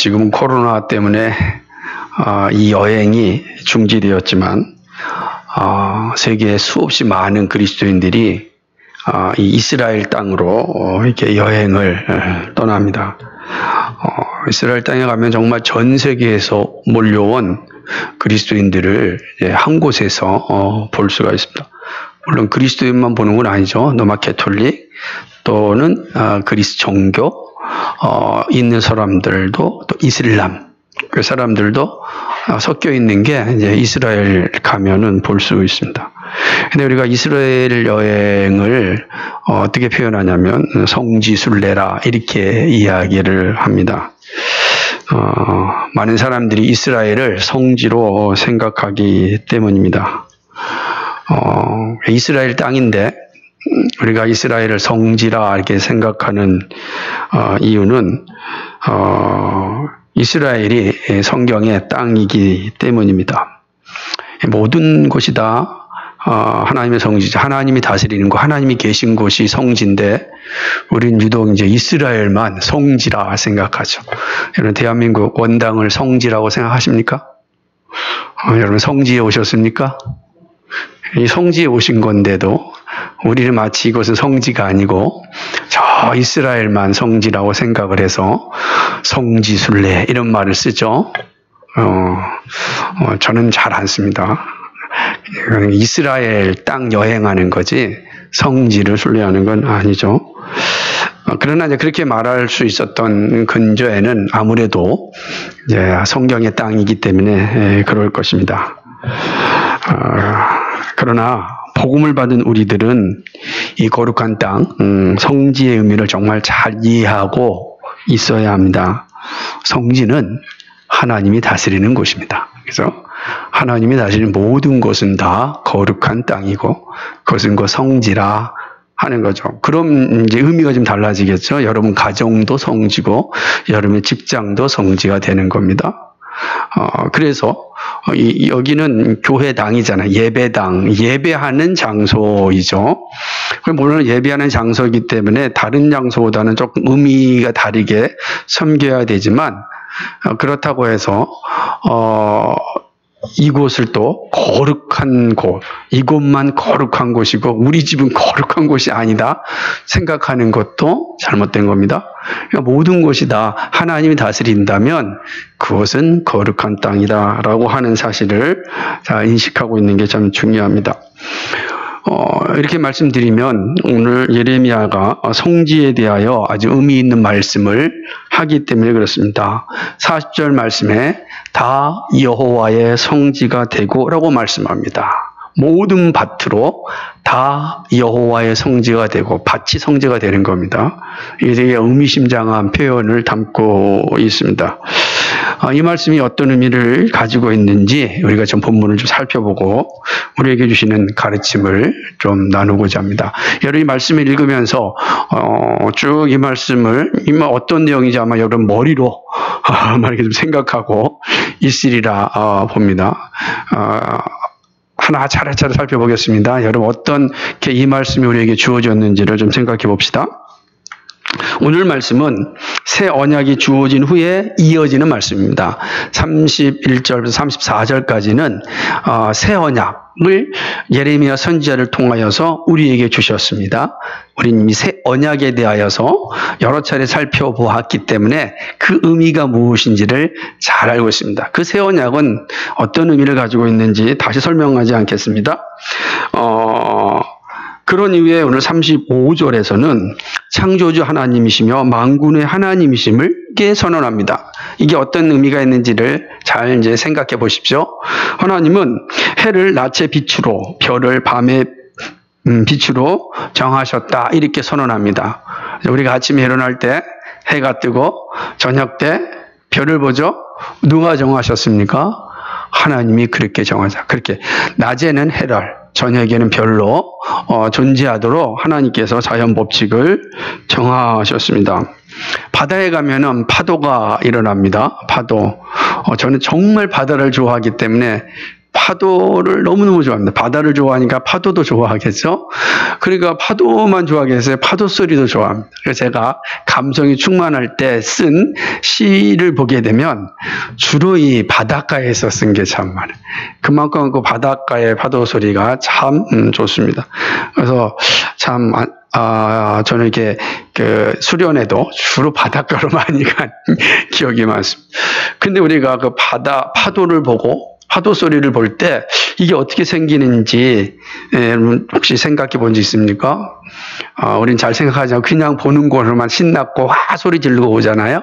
지금 코로나 때문에 이 여행이 중지되었지만 세계에 수없이 많은 그리스도인들이 이 이스라엘 땅으로 이렇게 여행을 떠납니다. 이스라엘 땅에 가면 정말 전 세계에서 몰려온 그리스도인들을 한 곳에서 볼 수가 있습니다. 물론 그리스도인만 보는 건 아니죠. 로마 캐톨릭 또는 그리스 종교 있는 사람들도 또 이슬람 그 사람들도 섞여 있는 게 이제 이스라엘 가면은 볼 수 있습니다. 근데 우리가 이스라엘 여행을 어떻게 표현하냐면 성지순례라 이렇게 이야기를 합니다. 많은 사람들이 이스라엘을 성지로 생각하기 때문입니다. 이스라엘 땅인데 우리가 이스라엘을 성지라 이렇게 생각하는 이유는 이스라엘이 성경의 땅이기 때문입니다. 모든 곳이 다 하나님의 성지죠. 하나님이 다스리는 곳, 하나님이 계신 곳이 성지인데 우리는 유독 이제 이스라엘만 성지라 생각하죠. 여러분 대한민국 원당을 성지라고 생각하십니까? 여러분 성지에 오셨습니까? 이 성지에 오신 건데도 우리는 마치 이것은 성지가 아니고 저 이스라엘만 성지라고 생각을 해서 성지순례 이런 말을 쓰죠. 저는 잘 안 씁니다. 이스라엘 땅 여행하는 거지 성지를 순례하는 건 아니죠. 그러나 이제 그렇게 말할 수 있었던 근저에는 아무래도 이제 성경의 땅이기 때문에 그럴 것입니다. 그러나 복음을 받은 우리들은 이 거룩한 땅, 성지의 의미를 정말 잘 이해하고 있어야 합니다. 성지는 하나님이 다스리는 곳입니다. 그래서 하나님이 다스리는 모든 것은 다 거룩한 땅이고 그것은 그 성지라 하는 거죠. 그럼 이제 의미가 좀 달라지겠죠. 여러분 가정도 성지고 여러분의 직장도 성지가 되는 겁니다. 그래서 여기는 교회당이잖아요. 예배당, 예배하는 장소이죠. 물론 예배하는 장소이기 때문에 다른 장소보다는 조금 의미가 다르게 섬겨야 되지만 그렇다고 해서 이곳을 또 거룩한 곳, 이곳만 거룩한 곳이고 우리 집은 거룩한 곳이 아니다 생각하는 것도 잘못된 겁니다. 그러니까 모든 곳이 다 하나님이 다스린다면 그것은 거룩한 땅이다라고 하는 사실을 잘 인식하고 있는 게 참 중요합니다. 이렇게 말씀드리면 오늘 예레미야가 성지에 대하여 아주 의미 있는 말씀을 하기 때문에 그렇습니다. 40절 말씀에 다 여호와의 성지가 되고 라고 말씀합니다. 모든 밭으로 다 여호와의 성지가 되고 밭이 성지가 되는 겁니다. 이게 되게 의미심장한 표현을 담고 있습니다. 이 말씀이 어떤 의미를 가지고 있는지 우리가 좀 본문을 좀 살펴보고 우리에게 주시는 가르침을 좀 나누고자 합니다. 여러분 이 말씀을 읽으면서 쭉 이 말씀을 어떤 내용인지 아마 여러분 머리로 이렇게 좀 생각하고 있으리라 봅니다. 하나 차례차례 살펴보겠습니다. 여러분 어떤 이 말씀이 우리에게 주어졌는지를 좀 생각해 봅시다. 오늘 말씀은 새 언약이 주어진 후에 이어지는 말씀입니다. 31절부터 34절까지는 새 언약을 예레미야 선지자를 통하여서 우리에게 주셨습니다. 우리는 이미 새 언약에 대하여서 여러 차례 살펴보았기 때문에 그 의미가 무엇인지를 잘 알고 있습니다. 그 새 언약은 어떤 의미를 가지고 있는지 다시 설명하지 않겠습니다. 그런 이유에 오늘 35절에서는 창조주 하나님이시며 만군의 하나님이심을 선언합니다. 이게 어떤 의미가 있는지를 잘 이제 생각해 보십시오. 하나님은 해를 낮의 빛으로, 별을 밤의 빛으로 정하셨다. 이렇게 선언합니다. 우리가 아침에 일어날 때 해가 뜨고 저녁 때 별을 보죠. 누가 정하셨습니까? 하나님이 그렇게 정하자. 그렇게 낮에는 해를, 저녁에는 별로 존재하도록 하나님께서 자연 법칙을 정하셨습니다. 바다에 가면은 파도가 일어납니다. 파도. 저는 정말 바다를 좋아하기 때문에 파도를 너무너무 좋아합니다. 바다를 좋아하니까 파도도 좋아하겠죠. 그러니까 파도만 좋아하겠어요. 파도 소리도 좋아합니다. 그래서 제가 감성이 충만할 때 쓴 시를 보게 되면 주로 이 바닷가에서 쓴 게 참 많아요. 그만큼 그 바닷가의 파도 소리가 참 좋습니다. 그래서 참 저는 이렇게 그 수련회도 주로 바닷가로 많이 간 기억이 많습니다. 근데 우리가 그 파도를 보고 파도 소리를 볼 때 이게 어떻게 생기는지 여러분 혹시 생각해 본 적 있습니까? 우린 잘 생각하지 않고 그냥 보는 거로만 신났고 와 소리 지르고 오잖아요.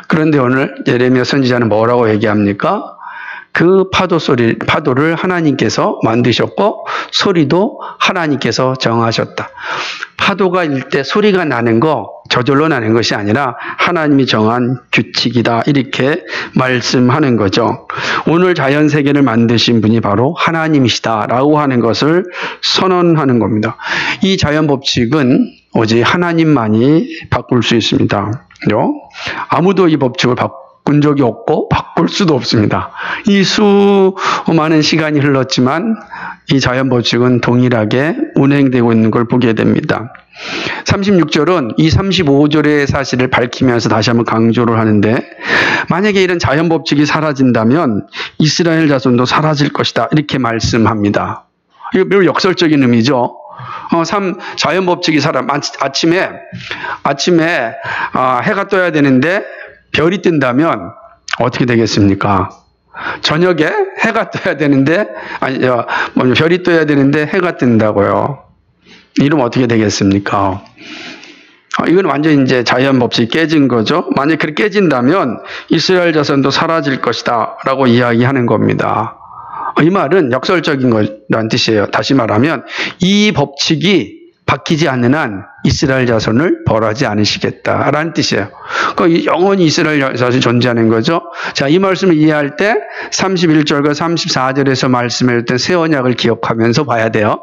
그런데 오늘 예레미야 선지자는 뭐라고 얘기합니까? 그 파도를 하나님께서 만드셨고 소리도 하나님께서 정하셨다. 파도가 일 때 소리가 나는 거 저절로 나는 것이 아니라 하나님이 정한 규칙이다. 이렇게 말씀하는 거죠. 오늘 자연 세계를 만드신 분이 바로 하나님이시다라고 하는 것을 선언하는 겁니다. 이 자연 법칙은 오직 하나님만이 바꿀 수 있습니다. 아무도 이 법칙을 바꾼 적이 없고 바꿀 수도 없습니다. 이 수많은 시간이 흘렀지만 이 자연 법칙은 동일하게 운행되고 있는 걸 보게 됩니다. 36절은 이 35절의 사실을 밝히면서 다시 한번 강조를 하는데 만약에 이런 자연 법칙이 사라진다면 이스라엘 자손도 사라질 것이다. 이렇게 말씀합니다. 이거 매우 역설적인 의미죠. 자연 법칙이 아침에 해가 떠야 되는데 별이 뜬다면 어떻게 되겠습니까? 저녁에 해가 떠야 되는데 별이 떠야 되는데 해가 뜬다고요. 이러면 어떻게 되겠습니까? 이건 완전 이제 자연 법칙이 깨진 거죠. 만약 그렇게 깨진다면 이스라엘 자손도 사라질 것이다 라고 이야기하는 겁니다. 이 말은 역설적인 거란 뜻이에요. 다시 말하면 이 법칙이 바뀌지 않는 한 이스라엘 자손을 벌하지 않으시겠다라는 뜻이에요. 그러니까 영원히 이스라엘 자손이 존재하는 거죠. 자, 이 말씀을 이해할 때 31절과 34절에서 말씀했던 새 언약을 기억하면서 봐야 돼요.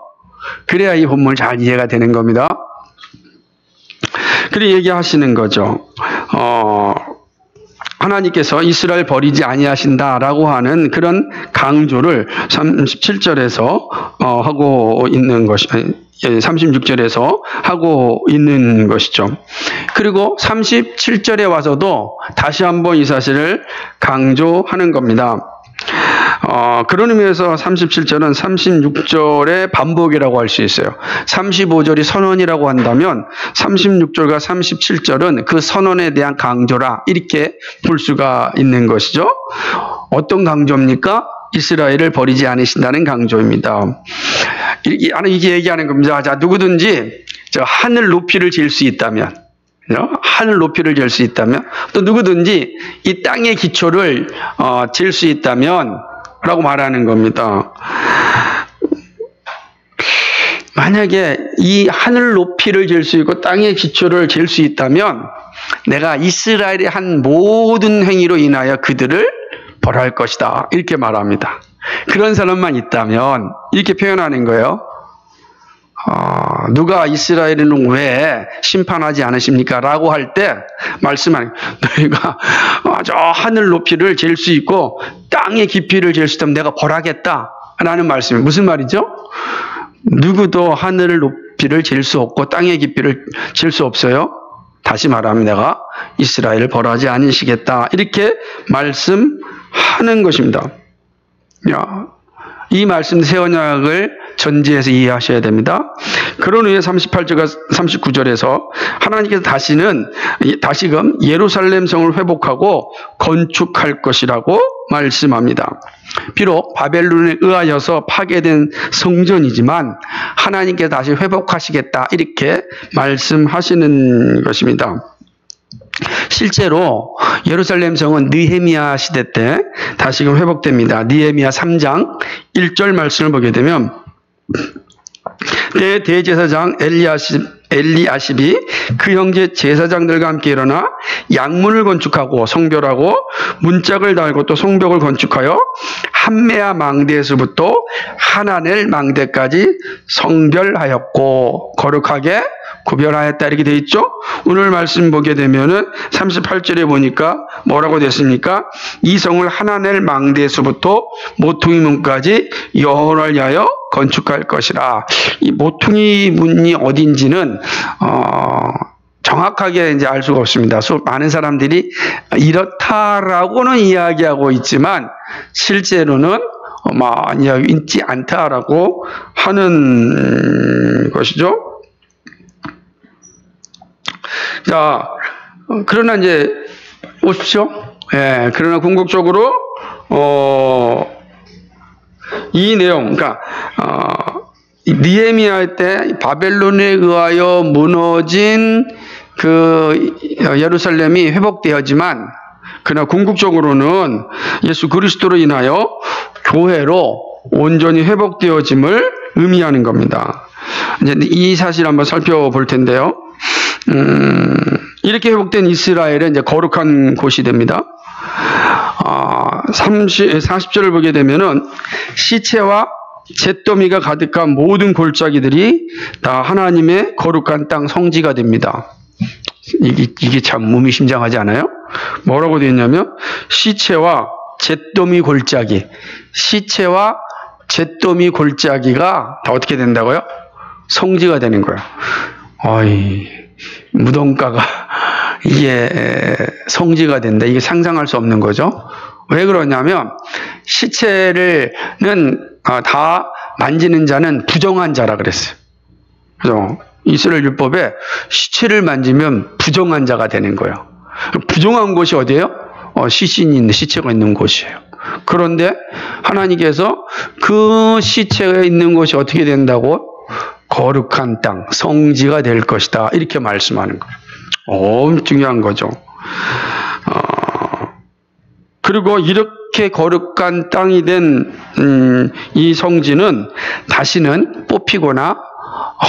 그래야 이 본문 잘 이해가 되는 겁니다. 그리고 얘기하시는 거죠. 하나님께서 이스라엘 버리지 아니하신다라고 하는 그런 강조를 37절에서 하고 있는 것이 36절에서 하고 있는 것이죠. 그리고 37절에 와서도 다시 한번 이 사실을 강조하는 겁니다. 그런 의미에서 37절은 36절의 반복이라고 할 수 있어요. 35절이 선언이라고 한다면 36절과 37절은 그 선언에 대한 강조라 이렇게 볼 수가 있는 것이죠. 어떤 강조입니까? 이스라엘을 버리지 않으신다는 강조입니다. 이게 얘기하는 겁니다. 자, 누구든지 하늘 높이를 질 수 있다면 하늘 높이를 질 수 있다면 또 누구든지 이 땅의 기초를 질 수 있다면 라고 말하는 겁니다. 만약에 이 하늘 높이를 질 수 있고 땅의 기초를 질 수 있다면 내가 이스라엘이 한 모든 행위로 인하여 그들을 벌할 것이다. 이렇게 말합니다. 그런 사람만 있다면 이렇게 표현하는 거예요. 누가 이스라엘은 왜 심판하지 않으십니까? 라고 할 때 말씀하는 너희가 저 하늘 높이를 잴 수 있고 땅의 깊이를 잴 수 있다면 내가 벌하겠다 라는 말씀이 무슨 말이죠? 누구도 하늘 높이를 잴 수 없고 땅의 깊이를 잴 수 없어요. 다시 말하면 내가 이스라엘을 벌하지 않으시겠다 이렇게 말씀하는 것입니다. 이 말씀 새 언약을 전제해서 이해하셔야 됩니다. 그런 후에 38절과 39절에서 하나님께서 다시금 예루살렘 성을 회복하고 건축할 것이라고 말씀합니다. 비록 바벨론에 의하여서 파괴된 성전이지만 하나님께서 다시 회복하시겠다 이렇게 말씀하시는 것입니다. 실제로 예루살렘 성은 느헤미야 시대 때 다시금 회복됩니다. 느헤미야 3장 1절 말씀을 보게 되면 대제사장 엘리야십이 그 형제 제사장들과 함께 일어나 양문을 건축하고 성별하고 문짝을 달고 또 성벽을 건축하여 한메아 망대에서부터 하나넬 망대까지 성별하였고 거룩하게 구별하였다 이렇게 돼 있죠. 오늘 말씀 보게 되면은 38절에 보니까 뭐라고 됐습니까? 이 성을 하나 낼 망대에서부터 모퉁이 문까지 여호와를 위하여 건축할 것이라. 이 모퉁이 문이 어딘지는 정확하게 이제 알 수가 없습니다. 많은 사람들이 이렇다라고는 이야기하고 있지만 실제로는 이야기 있지 않다라고 하는 것이죠. 자, 그러나 이제 보십시오. 예, 그러나 궁극적으로 이 내용, 그러니까 느헤미야 때 바벨론에 의하여 무너진 그 예루살렘이 회복되었지만, 그러나 궁극적으로는 예수 그리스도로 인하여 교회로 온전히 회복되어짐을 의미하는 겁니다. 이제 이 사실 한번 살펴볼 텐데요. 이렇게 회복된 이스라엘은 이제 거룩한 곳이 됩니다. 40절을 보게 되면은 시체와 잿더미가 가득한 모든 골짜기들이 다 하나님의 거룩한 땅 성지가 됩니다. 이게 참 의미심장하지 않아요? 뭐라고 되어 있냐면 시체와 잿더미 골짜기, 시체와 잿더미 골짜기가 다 어떻게 된다고요? 성지가 되는 거예요. 무덤가가 이게 성지가 된다. 이게 상상할 수 없는 거죠. 왜 그러냐면 시체는 다 만지는 자는 부정한 자라 그랬어요. 그죠? 이스라엘 율법에 시체를 만지면 부정한 자가 되는 거예요. 부정한 곳이 어디예요? 시신이 있는, 시체가 있는 곳이에요. 그런데 하나님께서 그 시체가 있는 곳이 어떻게 된다고? 거룩한 땅, 성지가 될 것이다. 이렇게 말씀하는 거예요. 엄청 중요한 거죠. 그리고 이렇게 거룩한 땅이 된 이 성지는 다시는 뽑히거나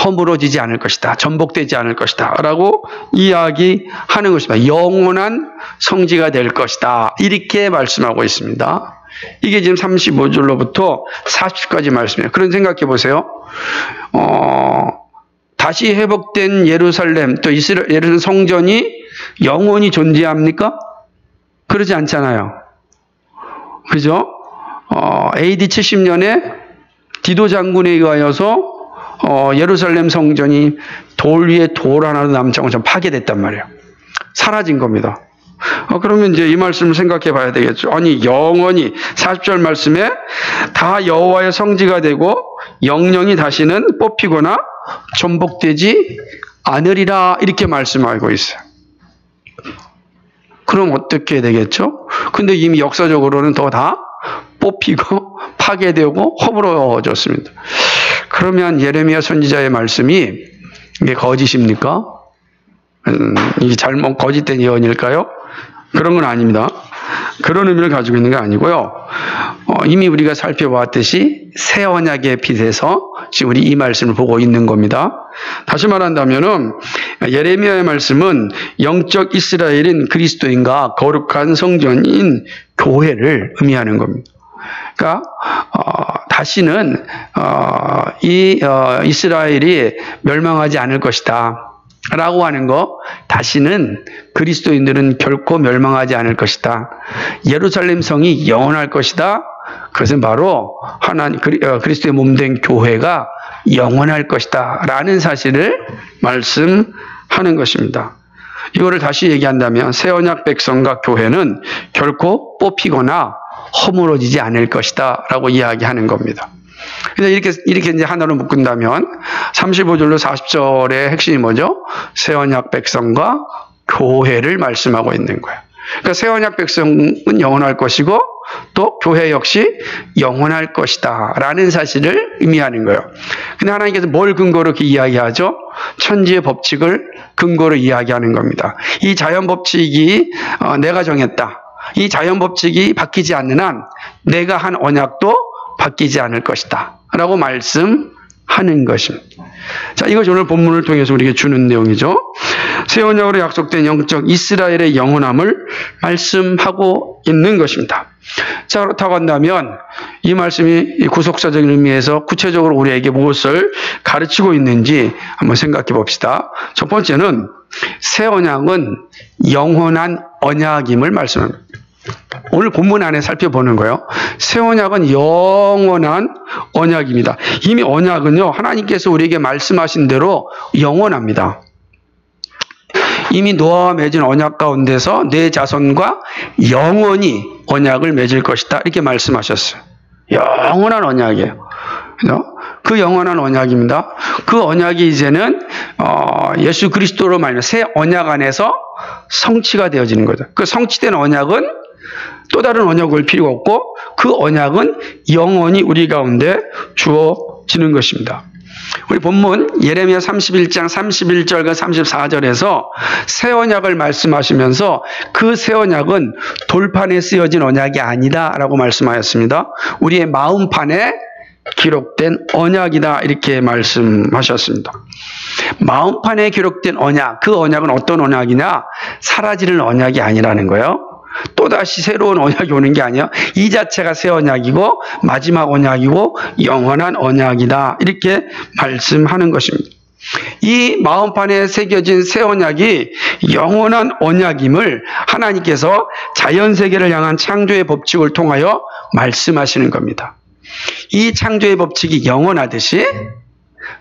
허물어지지 않을 것이다. 전복되지 않을 것이다. 라고 이야기하는 것입니다. 영원한 성지가 될 것이다. 이렇게 말씀하고 있습니다. 이게 지금 35절로부터 40절까지 말씀이에요. 그런 생각해 보세요. 다시 회복된 예루살렘, 또 예루살렘 성전이 영원히 존재합니까? 그러지 않잖아요. 그죠? AD 70년에 디도 장군에 의하여서 예루살렘 성전이 돌 위에 돌 하나도 남지 않고 좀 파괴됐단 말이에요. 사라진 겁니다. 그러면 이제 이 말씀을 생각해 봐야 되겠죠. 아니, 영원히 40절 말씀에 다 여호와의 성지가 되고 영영이 다시는 뽑히거나 전복되지 않으리라 이렇게 말씀하고 있어요. 그럼 어떻게 되겠죠? 근데 이미 역사적으로는 더 다 뽑히고 파괴되고 허물어졌습니다. 그러면 예레미야 선지자의 말씀이 이게 거짓입니까? 이게 거짓된 예언일까요? 그런 건 아닙니다. 그런 의미를 가지고 있는 게 아니고요. 이미 우리가 살펴보았듯이 새 언약의 빛에서 지금 우리 이 말씀을 보고 있는 겁니다. 다시 말한다면은 예레미야의 말씀은 영적 이스라엘인 그리스도인과 거룩한 성전인 교회를 의미하는 겁니다. 그러니까 다시는 이스라엘이 멸망하지 않을 것이다. 라고 하는 거, 다시는 그리스도인들은 결코 멸망하지 않을 것이다. 예루살렘 성이 영원할 것이다. 그것은 바로 그리스도의 몸된 교회가 영원할 것이다. 라는 사실을 말씀하는 것입니다. 이거를 다시 얘기한다면 새 언약 백성과 교회는 결코 뽑히거나 허물어지지 않을 것이다. 라고 이야기하는 겁니다. 그래서 이렇게 이제 하나로 묶은다면 35절로 40절의 핵심이 뭐죠? 새 언약 백성과 교회를 말씀하고 있는 거예요. 그러니까 새 언약 백성은 영원할 것이고 또 교회 역시 영원할 것이다 라는 사실을 의미하는 거예요. 근데 하나님께서 뭘 근거로 이렇게 이야기하죠? 천지의 법칙을 근거로 이야기하는 겁니다. 이 자연 법칙이 내가 정했다. 이 자연 법칙이 바뀌지 않는 한 내가 한 언약도 바뀌지 않을 것이다 라고 말씀하는 것입니다. 자, 이것이 오늘 본문을 통해서 우리에게 주는 내용이죠. 새 언약으로 약속된 영적 이스라엘의 영원함을 말씀하고 있는 것입니다. 자, 그렇다고 한다면 이 말씀이 구속사적인 의미에서 구체적으로 우리에게 무엇을 가르치고 있는지 한번 생각해 봅시다. 첫 번째는 새 언약은 영원한 언약임을 말씀합니다. 오늘 본문 안에 살펴보는 거예요. 새 언약은 영원한 언약입니다. 이미 언약은요, 하나님께서 우리에게 말씀하신 대로 영원합니다. 이미 노아와 맺은 언약 가운데서 내 자손과 영원히 언약을 맺을 것이다, 이렇게 말씀하셨어요. 영원한 언약이에요. 그 영원한 언약입니다. 그 언약이 이제는 예수 그리스도로 말미암아 새 언약 안에서 성취가 되어지는 거죠. 그 성취된 언약은 또 다른 언약을 올 필요가 없고 그 언약은 영원히 우리 가운데 주어지는 것입니다. 우리 본문 예레미야 31장 31절과 34절에서 새 언약을 말씀하시면서 그 새 언약은 돌판에 쓰여진 언약이 아니다 라고 말씀하였습니다. 우리의 마음판에 기록된 언약이다, 이렇게 말씀하셨습니다. 마음판에 기록된 언약, 그 언약은 어떤 언약이냐? 사라지는 언약이 아니라는 거예요. 또다시 새로운 언약이 오는 게 아니야. 이 자체가 새 언약이고 마지막 언약이고 영원한 언약이다, 이렇게 말씀하는 것입니다. 이 마음판에 새겨진 새 언약이 영원한 언약임을 하나님께서 자연세계를 향한 창조의 법칙을 통하여 말씀하시는 겁니다. 이 창조의 법칙이 영원하듯이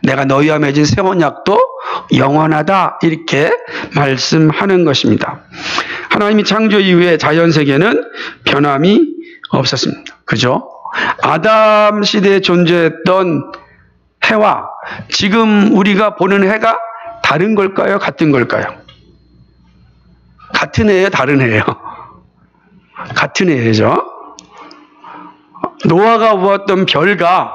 내가 너희와 맺은 새 언약도 영원하다, 이렇게 말씀하는 것입니다. 하나님이 창조 이후에 자연세계는 변함이 없었습니다. 그죠? 아담 시대에 존재했던 해와 지금 우리가 보는 해가 다른 걸까요? 같은 걸까요? 같은 해예요? 다른 해예요? 같은 해죠. 노아가 보았던 별과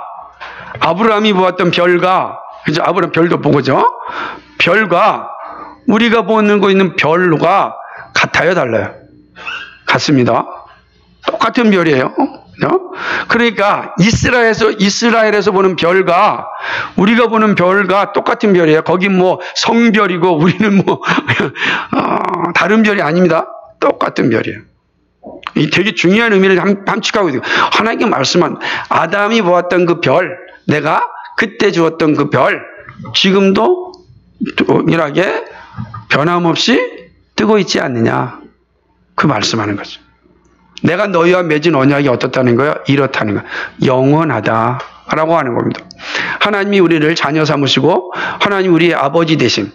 아브라함이 보았던 별과, 그죠? 아브라함 별도 보고죠. 별과 우리가 보는 거 있는 별과 같아요, 달라요? 같습니다. 똑같은 별이에요. 그러니까 이스라엘에서 보는 별과 우리가 보는 별과 똑같은 별이에요. 거긴 뭐 성별이고 우리는 뭐 다른 별이 아닙니다. 똑같은 별이에요. 이 되게 중요한 의미를 함축하고 있어요. 하나님께 말씀한 아담이 보았던 그 별, 내가 그때 주었던 그 별, 지금도 동일하게 변함없이 뜨고 있지 않느냐, 그 말씀하는 거죠. 내가 너희와 맺은 언약이 어떻다는 거예요? 이렇다는 거예요. 영원하다라고 하는 겁니다. 하나님이 우리를 자녀 삼으시고 하나님 우리의 아버지 되심,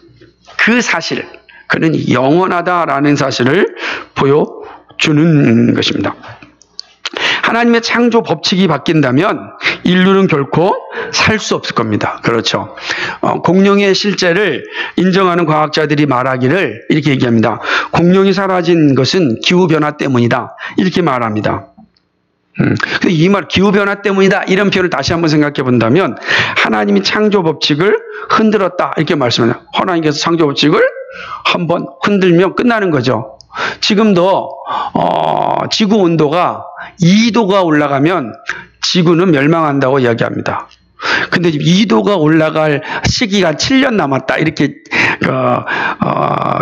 그 사실, 그는 영원하다라는 사실을 보여주는 것입니다. 하나님의 창조 법칙이 바뀐다면 인류는 결코 살 수 없을 겁니다. 그렇죠. 공룡의 실제를 인정하는 과학자들이 말하기를 이렇게 얘기합니다. 공룡이 사라진 것은 기후변화 때문이다, 이렇게 말합니다. 이 말, 기후변화 때문이다, 이런 표현을 다시 한번 생각해 본다면 하나님이 창조 법칙을 흔들었다, 이렇게 말씀합니다. 하나님께서 창조 법칙을 한번 흔들면 끝나는 거죠. 지금도 지구 온도가 2도가 올라가면 지구는 멸망한다고 이야기합니다. 근데 2도가 올라갈 시기가 7년 남았다, 이렇게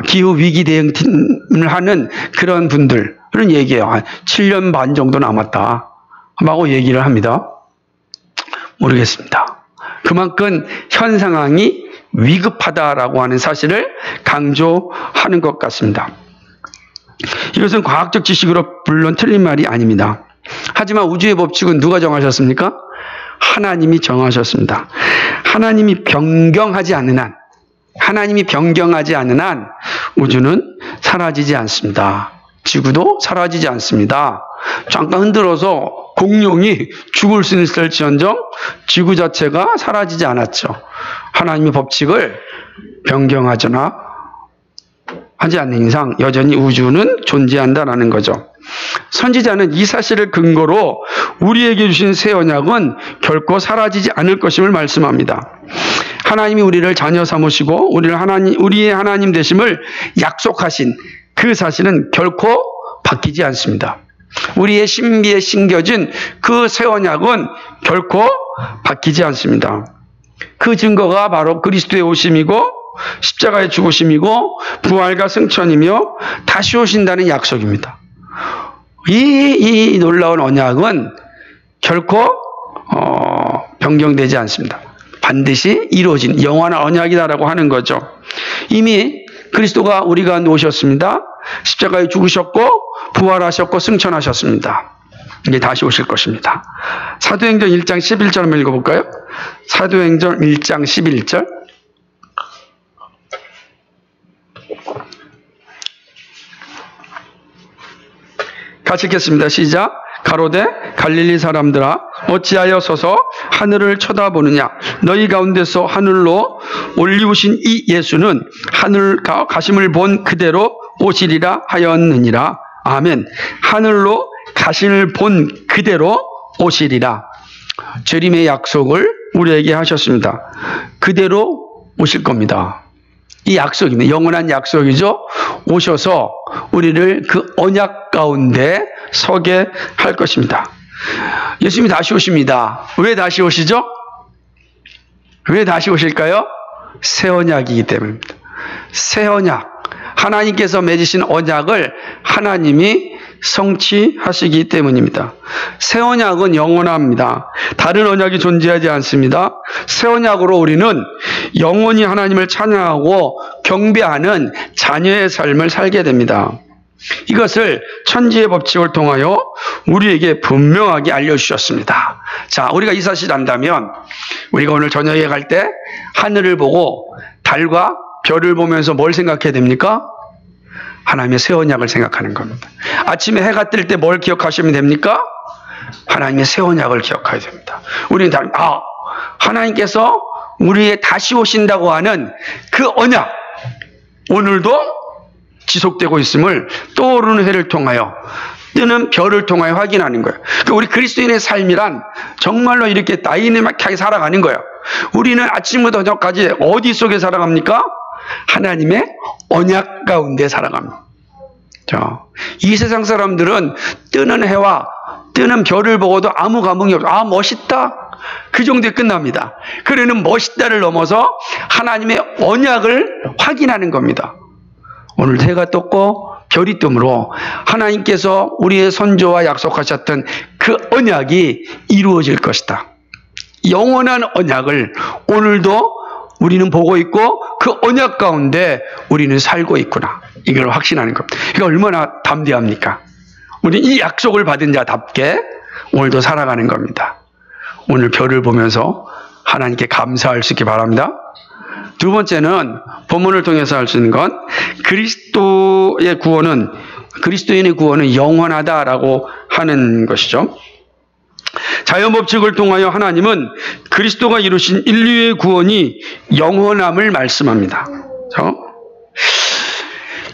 기후 위기 대응을 하는 그런 분들은 얘기해요. 한 7년 반 정도 남았다 라고 얘기를 합니다. 모르겠습니다. 그만큼 현 상황이 위급하다라고 하는 사실을 강조하는 것 같습니다. 이것은 과학적 지식으로 물론 틀린 말이 아닙니다. 하지만 우주의 법칙은 누가 정하셨습니까? 하나님이 정하셨습니다. 하나님이 변경하지 않는 한 우주는 사라지지 않습니다. 지구도 사라지지 않습니다. 잠깐 흔들어서 공룡이 죽을 수 있을지언정 지구 자체가 사라지지 않았죠. 하나님의 법칙을 변경하거나 하지 않는 이상 여전히 우주는 존재한다라는 거죠. 선지자는 이 사실을 근거로 우리에게 주신 새 언약은 결코 사라지지 않을 것임을 말씀합니다. 하나님이 우리를 자녀 삼으시고 우리의 하나님 되심을 약속하신 그 사실은 결코 바뀌지 않습니다. 우리의 신비에 심겨진 그 새 언약은 결코 바뀌지 않습니다. 그 증거가 바로 그리스도의 오심이고 십자가의 죽으심이고 부활과 승천이며 다시 오신다는 약속입니다. 이 놀라운 언약은 결코 변경되지 않습니다. 반드시 이루어진 영원한 언약이다라고 하는 거죠. 이미 그리스도가 우리 가운데 오셨습니다. 십자가에 죽으셨고 부활하셨고 승천하셨습니다. 이제 다시 오실 것입니다. 사도행전 1장 11절 한번 읽어볼까요? 사도행전 1장 11절. 같이 읽겠습니다. 시작. 가로되 갈릴리 사람들아 어찌하여 서서 하늘을 쳐다보느냐. 너희 가운데서 하늘로 올리우신 이 예수는 하늘 가심을 본 그대로 오시리라 하였느니라. 아멘. 하늘로 가심을 본 그대로 오시리라. 재림의 약속을 우리에게 하셨습니다. 그대로 오실 겁니다. 이 약속입니다. 영원한 약속이죠. 오셔서 우리를 그 언약 가운데 서게 할 것입니다. 예수님이 다시 오십니다. 왜 다시 오시죠? 왜 다시 오실까요? 새 언약이기 때문입니다. 새 언약. 하나님께서 맺으신 언약을 하나님이 성취하시기 때문입니다. 새 언약은 영원합니다. 다른 언약이 존재하지 않습니다. 새 언약으로 우리는 영원히 하나님을 찬양하고 경배하는 자녀의 삶을 살게 됩니다. 이것을 천지의 법칙을 통하여 우리에게 분명하게 알려주셨습니다. 자, 우리가 이 사실을 안다면 우리가 오늘 저녁에 갈 때 하늘을 보고 달과 별을 보면서 뭘 생각해야 됩니까? 하나님의 새 언약을 생각하는 겁니다. 아침에 해가 뜰 때 뭘 기억하시면 됩니까? 하나님의 새 언약을 기억해야 됩니다. 우리는 하나님께서 우리의 다시 오신다고 하는 그 언약, 오늘도 지속되고 있음을 떠오르는 해를 통하여, 뜨는 별을 통하여 확인하는 거예요. 우리 그리스도인의 삶이란 정말로 이렇게 다이내믹하게 살아가는 거예요. 우리는 아침부터 저녁까지 어디 속에 살아갑니까? 하나님의 언약 가운데 살아갑니다. 이 세상 사람들은 뜨는 해와 뜨는 별을 보고도 아무 감흥이 없어요. 아, 멋있다. 그 정도에 끝납니다. 그러는 멋있다를 넘어서 하나님의 언약을 확인하는 겁니다. 오늘 해가 떴고 별이 뜸으로 하나님께서 우리의 선조와 약속하셨던 그 언약이 이루어질 것이다. 영원한 언약을 오늘도 우리는 보고 있고 그 언약 가운데 우리는 살고 있구나. 이걸 확신하는 겁니다. 이게 얼마나 담대합니까? 우리는 이 약속을 받은 자답게 오늘도 살아가는 겁니다. 오늘 별을 보면서 하나님께 감사할 수 있기 바랍니다. 두 번째는 본문을 통해서 할 수 있는 건 그리스도인의 구원은 영원하다라고 하는 것이죠. 자연법칙을 통하여 하나님은 그리스도가 이루신 인류의 구원이 영원함을 말씀합니다.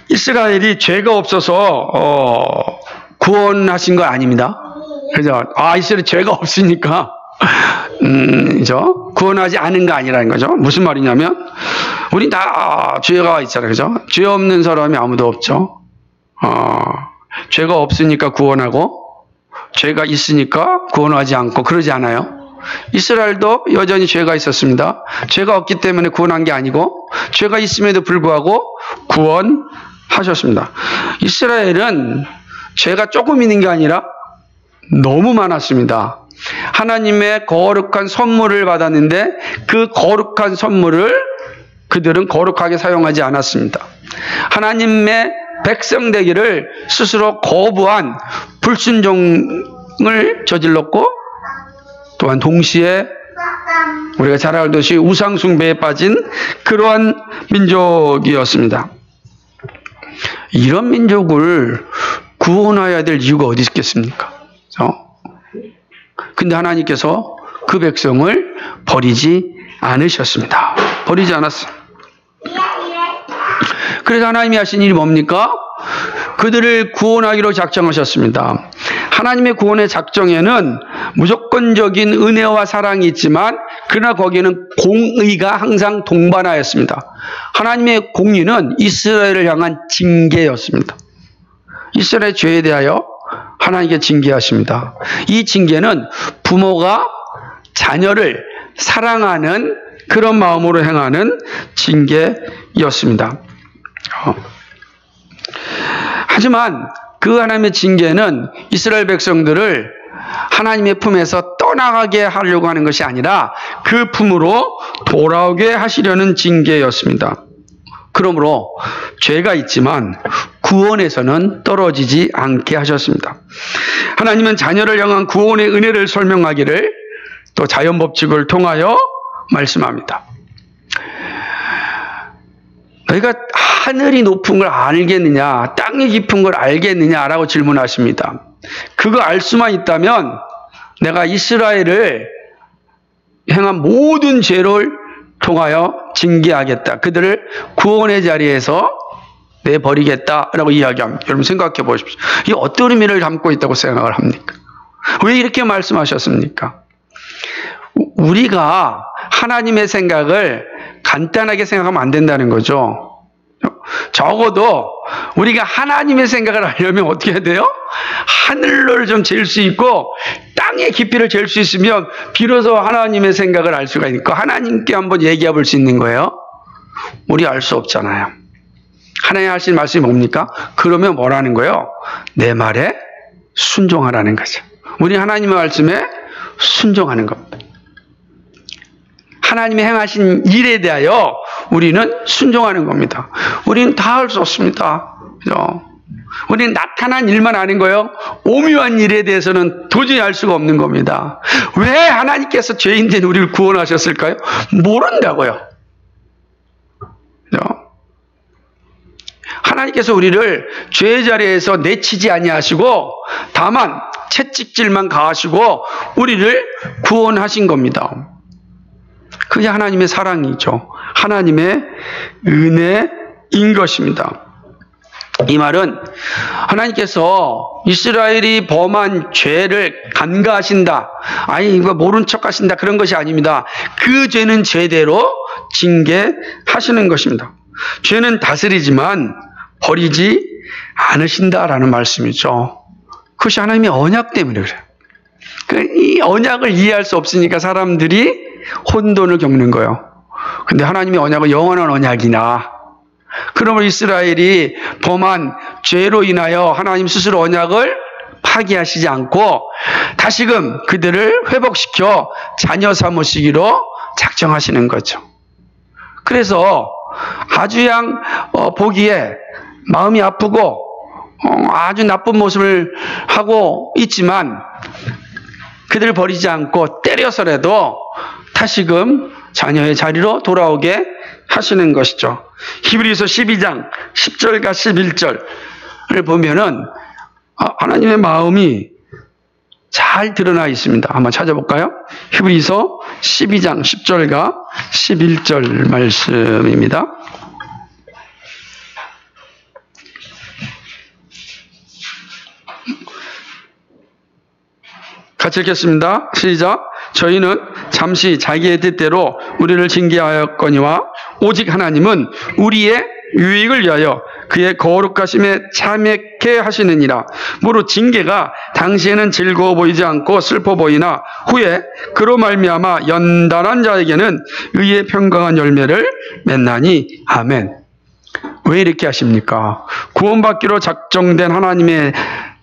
이스라엘이 죄가 없어서 구원하신 거 아닙니다. 그래서 이스라엘이 죄가 없으니까 구원하지 않은 거 아니라는 거죠. 무슨 말이냐면 우리 다 죄가 있잖아요. 그죠? 죄 없는 사람이 아무도 없죠. 죄가 없으니까 구원하고 죄가 있으니까 구원하지 않고 그러지 않아요. 이스라엘도 여전히 죄가 있었습니다. 죄가 없기 때문에 구원한 게 아니고 죄가 있음에도 불구하고 구원하셨습니다. 이스라엘은 죄가 조금 있는 게 아니라 너무 많았습니다. 하나님의 거룩한 선물을 받았는데 그 거룩한 선물을 그들은 거룩하게 사용하지 않았습니다. 하나님의 백성 되기를 스스로 거부한 불순종을 저질렀고 또한 동시에 우리가 잘 알듯이 우상 숭배에 빠진 그러한 민족이었습니다. 이런 민족을 구원해야 될 이유가 어디 있겠습니까? 근데 하나님께서 그 백성을 버리지 않으셨습니다. 버리지 않았어요. 그래서 하나님이 하신 일이 뭡니까? 그들을 구원하기로 작정하셨습니다. 하나님의 구원의 작정에는 무조건적인 은혜와 사랑이 있지만 그러나 거기에는 공의가 항상 동반하였습니다. 하나님의 공의는 이스라엘을 향한 징계였습니다. 이스라엘의 죄에 대하여 하나님께 징계하십니다. 이 징계는 부모가 자녀를 사랑하는 그런 마음으로 행하는 징계였습니다. 하지만 그 하나님의 징계는 이스라엘 백성들을 하나님의 품에서 떠나가게 하려고 하는 것이 아니라 그 품으로 돌아오게 하시려는 징계였습니다. 그러므로 죄가 있지만 구원에서는 떨어지지 않게 하셨습니다. 하나님은 자녀를 향한 구원의 은혜를 설명하기를 또 자연법칙을 통하여 말씀합니다. 너희가 하늘이 높은 걸 알겠느냐, 땅이 깊은 걸 알겠느냐라고 질문하십니다. 그거 알 수만 있다면 내가 이스라엘을 행한 모든 죄를 통하여 징계하겠다. 그들을 구원의 자리에서 내버리겠다라고 이야기합니다. 여러분 생각해 보십시오. 이게 어떤 의미를 담고 있다고 생각을 합니까? 왜 이렇게 말씀하셨습니까? 우리가 하나님의 생각을 간단하게 생각하면 안 된다는 거죠. 적어도 우리가 하나님의 생각을 하려면 어떻게 해야 돼요? 하늘을 좀 잴 수 있고 땅의 깊이를 잴 수 있으면 비로소 하나님의 생각을 알 수가 있고 하나님께 한번 얘기해 볼 수 있는 거예요. 우리 알 수 없잖아요. 하나님 하신 말씀이 뭡니까? 그러면 뭐라는 거예요? 내 말에 순종하라는 거죠. 우리 하나님의 말씀에 순종하는 겁니다. 하나님이 행하신 일에 대하여 우리는 순종하는 겁니다. 우리는 다 할 수 없습니다. 그죠? 우리는 나타난 일만 아는 거예요. 오묘한 일에 대해서는 도저히 알 수가 없는 겁니다. 왜 하나님께서 죄인된 우리를 구원하셨을까요? 모른다고요. 그죠? 하나님께서 우리를 죄의 자리에서 내치지 아니하시고 다만 채찍질만 가하시고 우리를 구원하신 겁니다. 그게 하나님의 사랑이죠. 하나님의 은혜인 것입니다. 이 말은 하나님께서 이스라엘이 범한 죄를 간과하신다. 아니 이거 모른 척 하신다. 그런 것이 아닙니다. 그 죄는 죄대로 징계하시는 것입니다. 죄는 다스리지만 버리지 않으신다라는 말씀이죠. 그것이 하나님의 언약 때문에 그래요. 이 언약을 이해할 수 없으니까 사람들이 혼돈을 겪는 거예요. 근데 하나님의 언약은 영원한 언약이나 그러므로 이스라엘이 범한 죄로 인하여 하나님 스스로 언약을 파기하시지 않고 다시금 그들을 회복시켜 자녀 삼으시기로 작정하시는 거죠. 그래서 아주 보기에 마음이 아프고 아주 나쁜 모습을 하고 있지만 그들을 버리지 않고 때려서라도 다시금 자녀의 자리로 돌아오게 하시는 것이죠. 히브리서 12장 10절과 11절을 보면은 하나님의 마음이 잘 드러나 있습니다. 한번 찾아볼까요? 히브리서 12장 10절과 11절 말씀입니다. 같이 읽겠습니다. 시작. 저희는 잠시 자기의 뜻대로 우리를 징계하였거니와 오직 하나님은 우리의 유익을 위하여 그의 거룩하심에 참여케 하시느니라. 무릇 징계가 당시에는 즐거워 보이지 않고 슬퍼 보이나 후에 그로 말미암아 연단한 자에게는 의의 평강한 열매를 맺나니. 아멘. 왜 이렇게 하십니까? 구원받기로 작정된 하나님의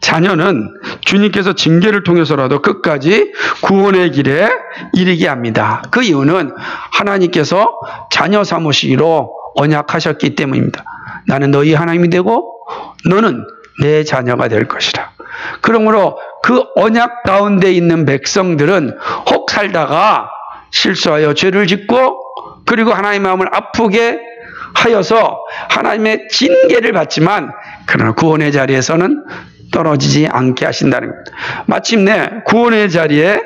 자녀는 주님께서 징계를 통해서라도 끝까지 구원의 길에 이르게 합니다. 그 이유는 하나님께서 자녀 삼으시기로 언약하셨기 때문입니다. 나는 너희 하나님이 되고 너는 내 자녀가 될 것이라. 그러므로 그 언약 가운데 있는 백성들은 혹 살다가 실수하여 죄를 짓고 그리고 하나님의 마음을 아프게 하여서 하나님의 징계를 받지만 그러나 구원의 자리에서는 떨어지지 않게 하신다는 겁니다. 마침내 구원의 자리에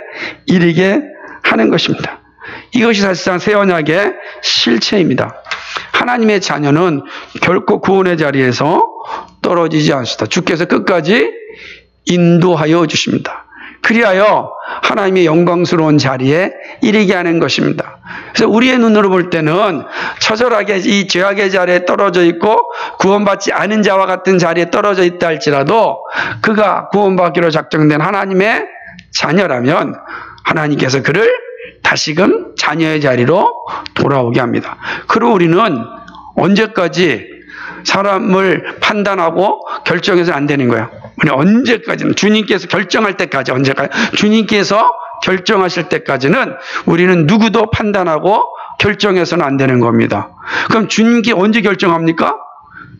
이르게 하는 것입니다. 이것이 사실상 새 언약의 실체입니다. 하나님의 자녀는 결코 구원의 자리에서 떨어지지 않습니다. 주께서 끝까지 인도하여 주십니다. 그리하여 하나님의 영광스러운 자리에 이르게 하는 것입니다. 그래서 우리의 눈으로 볼 때는 처절하게 이 죄악의 자리에 떨어져 있고 구원받지 않은 자와 같은 자리에 떨어져 있다 할지라도 그가 구원받기로 작정된 하나님의 자녀라면 하나님께서 그를 다시금 자녀의 자리로 돌아오게 합니다. 그리고 우리는 언제까지 사람을 판단하고 결정해서 안 되는 거야. 우리 언제까지는 주님께서 결정할 때까지, 언제까지 주님께서 결정하실 때까지는 우리는 누구도 판단하고 결정해서는 안 되는 겁니다. 그럼 주님께 언제 결정합니까?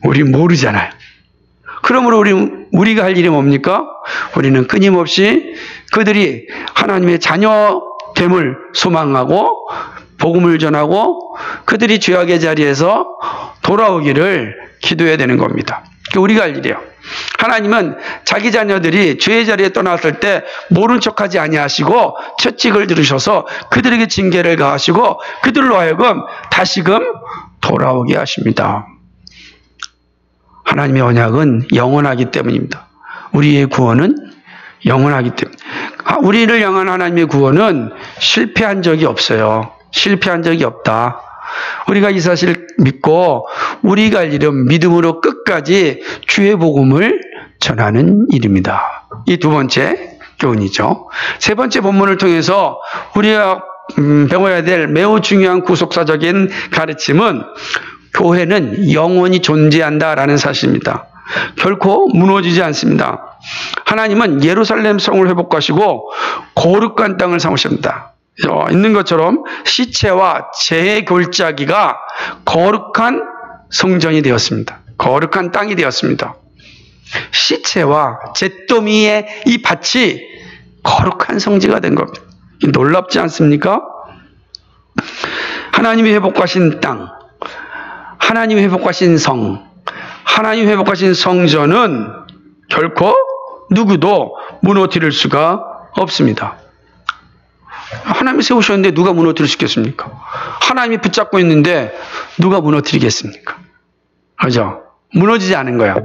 우리 모르잖아요. 그러므로 우리가 할 일이 뭡니까? 우리는 끊임없이 그들이 하나님의 자녀됨을 소망하고 복음을 전하고 그들이 죄악의 자리에서 돌아오기를 기도해야 되는 겁니다. 그게 우리가 할 일이에요. 하나님은 자기 자녀들이 죄의 자리에 떠났을 때 모른 척하지 아니하시고 채찍을 들으셔서 그들에게 징계를 가하시고 그들로 하여금 다시금 돌아오게 하십니다. 하나님의 언약은 영원하기 때문입니다. 우리의 구원은 영원하기 때문에. 우리를 향한 하나님의 구원은 실패한 적이 없어요. 실패한 적이 없다. 우리가 이 사실을 믿고 우리가 할 일은 믿음으로 끝까지 주의 복음을 전하는 일입니다. 이 두 번째 교훈이죠. 세 번째 본문을 통해서 우리가 배워야 될 매우 중요한 구속사적인 가르침은 교회는 영원히 존재한다라는 사실입니다. 결코 무너지지 않습니다. 하나님은 예루살렘 성을 회복하시고 거룩한 땅을 삼으십니다. 있는 것처럼 시체와 재골짜기가 거룩한 성전이 되었습니다. 거룩한 땅이 되었습니다. 시체와 잿더미의 이 밭이 거룩한 성지가 된 겁니다. 놀랍지 않습니까? 하나님이 회복하신 땅, 하나님이 회복하신 성, 하나님이 회복하신 성전은 결코 누구도 무너뜨릴 수가 없습니다. 하나님이 세우셨는데 누가 무너뜨릴 수 있겠습니까? 하나님이 붙잡고 있는데 누가 무너뜨리겠습니까? 그죠? 무너지지 않은 거예요.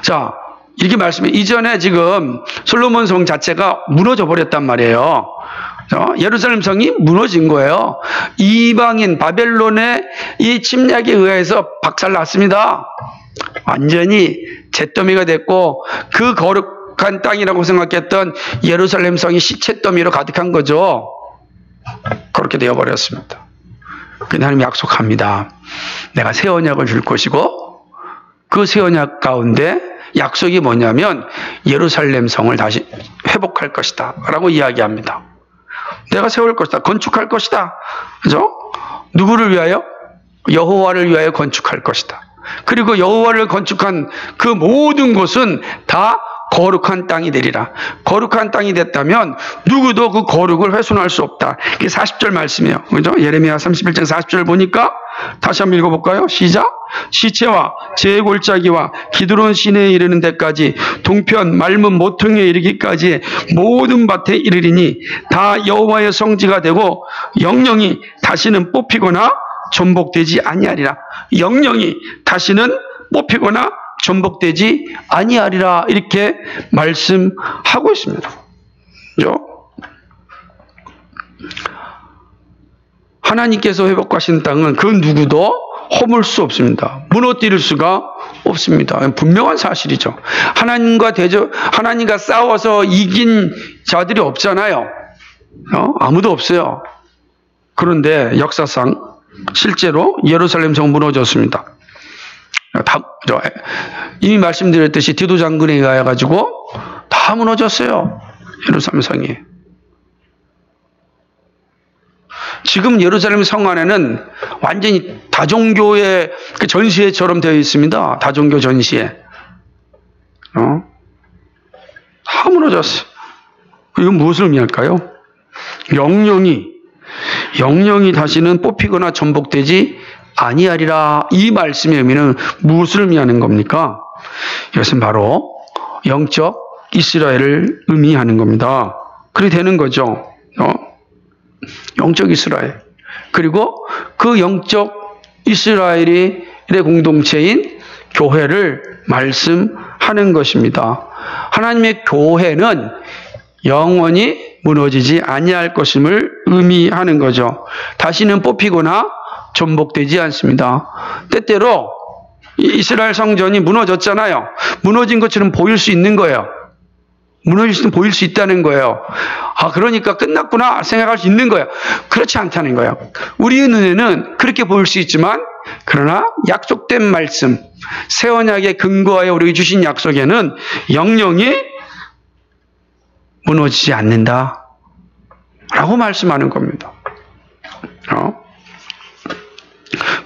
자, 이렇게 말씀해. 이전에 지금 솔로몬 성 자체가 무너져 버렸단 말이에요. 예루살렘 성이 무너진 거예요. 이방인 바벨론의 이 침략에 의해서 박살났습니다. 완전히 잿더미가 됐고 그 거룩한 땅이라고 생각했던 예루살렘 성이 시체더미로 가득한 거죠. 그렇게 되어버렸습니다. 근데 하나님 약속합니다. 내가 새 언약을 줄 것이고 그 새 언약 가운데 약속이 뭐냐면 예루살렘 성을 다시 회복할 것이다 라고 이야기합니다. 내가 세울 것이다. 건축할 것이다. 그죠? 누구를 위하여? 여호와를 위하여 건축할 것이다. 그리고 여호와를 건축한 그 모든 곳은 다 거룩한 땅이 되리라. 거룩한 땅이 됐다면 누구도 그 거룩을 훼손할 수 없다. 이게 40절 말씀이에요. 그죠? 예레미야 31장 40절 보니까 다시 한번 읽어볼까요? 시작. 시체와 재골짜기와 기드론 시내에 이르는 데까지 동편 맑은 모퉁이에 이르기까지 모든 밭에 이르리니 다 여호와의 성지가 되고 영영이 다시는 뽑히거나 전복되지 아니하리라. 영영이 다시는 뽑히거나 전복되지 아니하리라. 이렇게 말씀하고 있습니다. 그죠? 하나님께서 회복하신 땅은 그 누구도 허물 수 없습니다. 무너뜨릴 수가 없습니다. 분명한 사실이죠. 하나님과 싸워서 이긴 자들이 없잖아요. 아무도 없어요. 그런데 역사상 실제로 예루살렘 성 무너졌습니다. 이미 말씀드렸듯이 디도 장군에 의하여 가지고 다 무너졌어요. 예루살렘 성이. 지금 예루살렘 성 안에는 완전히 다종교의 전시회처럼 되어 있습니다. 다종교 전시회. 다 무너졌어요. 이건 무엇을 의미할까요? 영영이 다시는 뽑히거나 전복되지 아니하리라. 이 말씀의 의미는 무엇을 의미하는 겁니까? 이것은 바로 영적 이스라엘을 의미하는 겁니다. 그렇게 되는 거죠. 영적 이스라엘. 그리고 그 영적 이스라엘의 공동체인 교회를 말씀하는 것입니다. 하나님의 교회는 영원히 무너지지 아니할 것임을 의미하는 거죠. 다시는 뽑히거나 전복되지 않습니다. 때때로 이스라엘 성전이 무너졌잖아요. 무너진 것처럼 보일 수 있는 거예요. 무너질 수도 보일 수 있다는 거예요. 아, 그러니까 끝났구나 생각할 수 있는 거예요. 그렇지 않다는 거예요. 우리의 눈에는 그렇게 보일 수 있지만, 그러나 약속된 말씀, 새 언약에 근거하여 우리에게 주신 약속에는 영영이 무너지지 않는다 라고 말씀하는 겁니다.